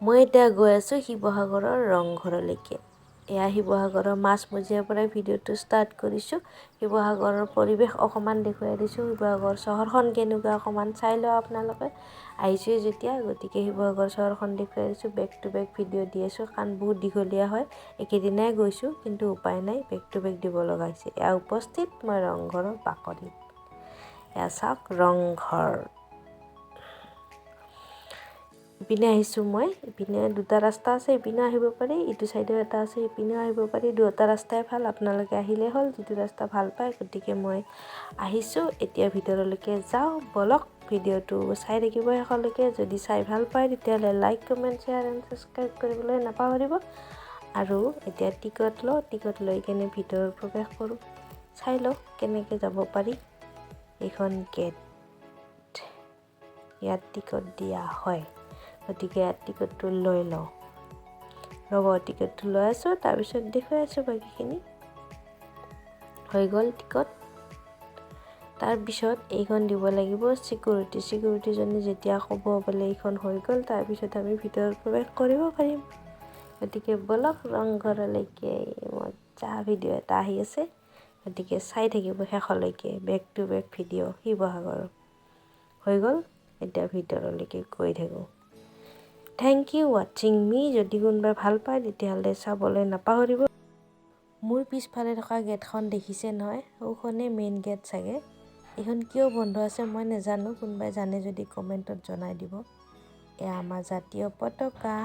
মই এতিয়া গৈ আছোঁ শিৱসাগৰৰ ৰংঘৰলৈকে। এয়া শিৱসাগৰৰ মাজমজিয়াৰ পৰাই ভিডিঅ'টো ষ্টাৰ্ট কৰিছোঁ। শিৱসাগৰৰ পৰিৱেশ অকণমান দেখুৱাই দিছোঁ। শিৱসাগৰ চহৰখন কেনেকুৱা অকণমান চাই লওঁ আপোনালোকে। আহিছোঁৱে যেতিয়া, গতিকে শিৱসাগৰ চহৰখন দেখুৱাই দিছোঁ। বেক টু বেক ভিডিঅ' দি আছোঁ কাৰণ বহুত দীঘলীয়া হয়। একেদিনাই গৈছোঁ, কিন্তু উপায় নাই, বেক টু বেক দিব লগা হৈছে। এয়া উপস্থিত মই ৰংঘৰৰ বাকৰিত। এয়া চাওক ৰংঘৰ। ইপিনে আহিছোঁ মই। ইপিনে দুটা ৰাস্তা আছে, ইপিনেও আহিব পাৰি, ইটো চাইডেও এটা আছে, ইপিনেও আহিব পাৰি। দুয়োটা ৰাস্তাই ভাল, আপোনালোকে আহিলেই হ'ল যিটো ৰাস্তা ভাল পায়। গতিকে মই আহিছোঁ, এতিয়া ভিতৰলৈকে যাওঁ ব'লক। ভিডিঅ'টো চাই থাকিব শেষলৈকে। যদি চাই ভাল পায় তেতিয়াহ'লে like, comment, share and subscribe কৰিবলৈ নাপাহৰিব। আৰু এতিয়া টিকট লওঁ, টিকট লৈ কেনে ভিতৰত প্ৰৱেশ কৰোঁ। চাই লওঁ কেনেকৈ যাব পাৰি। এইখন গেট, ইয়াত টিকট দিয়া হয়, গতিকে ইয়াত টিকটটো লৈ লওঁ। ৰ'ব, টিকটটো লৈ আছোঁ, তাৰপিছত দেখুৱাই আছোঁ বাকীখিনি। হৈ গ'ল টিকট। তাৰপিছত এইখন দিব লাগিব চিকিউৰিটিজনে যেতিয়া ক'ব বোলে এইখন হৈ গ'ল, তাৰপিছত আমি ভিতৰত প্ৰৱেশ কৰিব পাৰিম। গতিকে ব'লক ৰংঘৰলৈকে। মজা ভিডিঅ' এটা আহি আছে, গতিকে চাই থাকিব শেষলৈকে। Back to back video' Sivasagar হৈ গ'ল। এতিয়া ভিতৰলৈকে গৈ থাকোঁ। থেংক ইউ ৱাচিং মি। যদি কোনোবাই ভাল পায় তেতিয়াহ'লে চাবলৈ নাপাহৰিব। মোৰ পিছফালে থকা গেটখন দেখিছে নহয়, সেইখনেই মেইন গেট চাগে। এইখন কিয় বন্ধ আছে মই নাজানো, কোনোবাই জানে যদি কমেণ্টত জনাই দিব। এয়া আমাৰ জাতীয় পতাকা।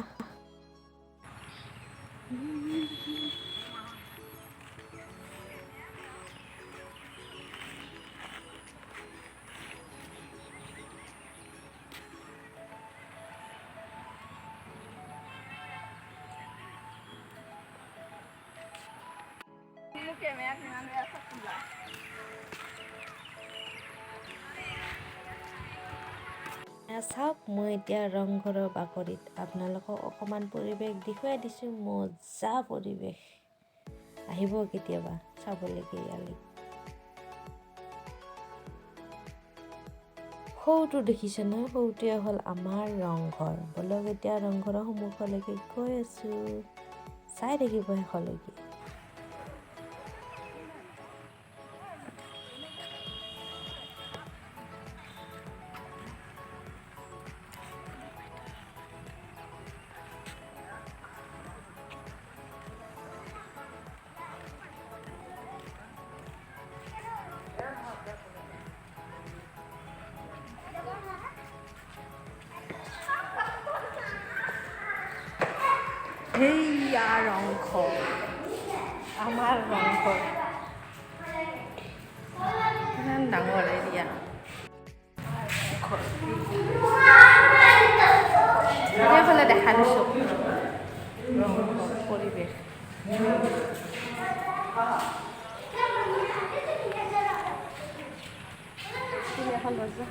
চাওক, মই এতিয়া ৰংঘৰৰ বাকৰিত। আপোনালোকক অকণমান পৰিৱেশ দেখুৱাই দিছোঁ। মজা পৰিৱেশ, আহিব কেতিয়াবা চাবলৈকে ইয়ালৈ। সৌটো দেখিছে নহয়, সৌটোৱে হ'ল আমাৰ ৰংঘৰ। ব'লক এতিয়া ৰংঘৰৰ সন্মুখলৈকে গৈ আছোঁ, চাই থাকিব শেষলৈকে। সেইয়া ৰংঘৰ, আমাৰ ৰংঘৰ। ইমান ডাঙৰ এৰিয়া। চাৰিওফালে দেখা দিছোঁ ৰংঘৰ পৰিৱেশ। এখন দৰ্জা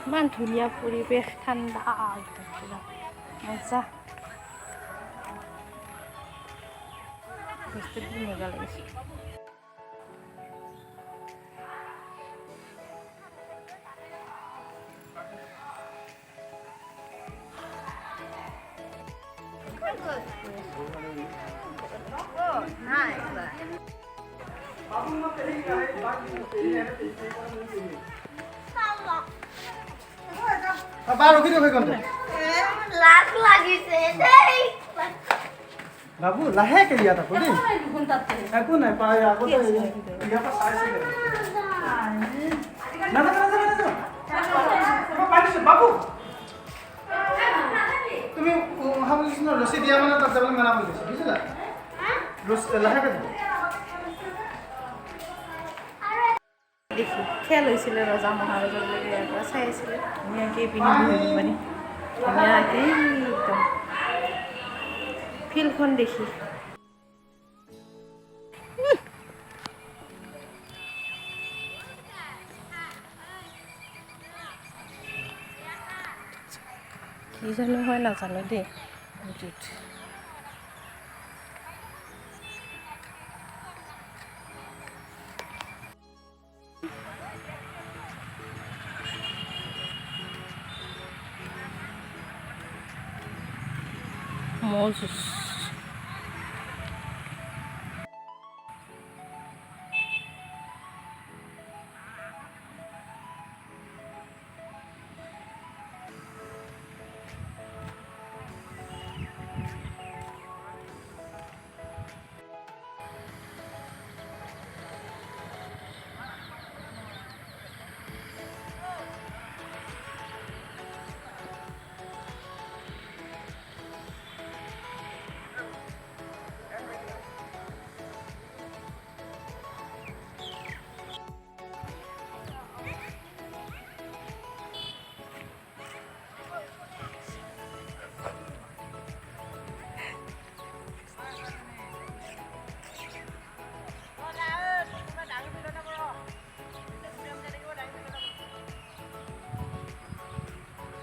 ইমান ধুনীয়া পৰিৱেশ, ঠাণ্ডা মজা। বস্তুটো মজা লাগিছে। বাবু লাহেকে ইয়াত আকৌ দেই, একো নাই পাই আগতে ইয়াৰ পৰা চাইছিলে। বাবু তুমি ৰছী দিয়া মানে তাত যাবলৈ মানা কৰি দিছো, বুজিলা? লাহেকে দিব। দেখি খেল হৈছিলে, ৰজা মহাৰজাৰ বিলাকে ইয়াৰ পৰা চাই আছিলে। ধুনীয়াকৈ পিন্ধি বহিব পাৰি, ধুনীয়াকৈ একদম ফিল্ডখন দেখি। কি জানো হয় নাজানো দেই। মজুছ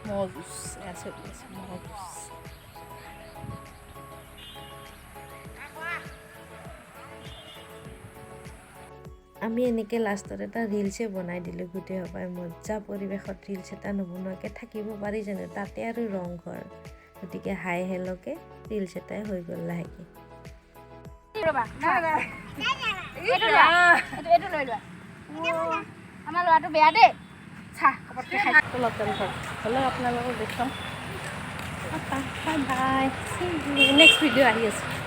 মজুছ আছে মজুছ আমি এনেকৈ লাষ্টত এটা ৰিলছে বনাই দিলোঁ গোটেই সবাই মজা পৰিৱেশত ৰিলছ এটা নবনোৱাকৈ থাকিব পাৰি জানো তাতে আৰু ৰংঘৰ গতিকে হাই হেলকে ৰিলছ এটাই হৈ গ'ল লাহেকৈ আমাৰ ল'ৰাটো বেয়া দেই চাহ কপটকৈ খাই তলত হ'লেও আপোনালোকক দেখুৱাম বাই বাই নেক্সট ভিডিঅ' আহি আছে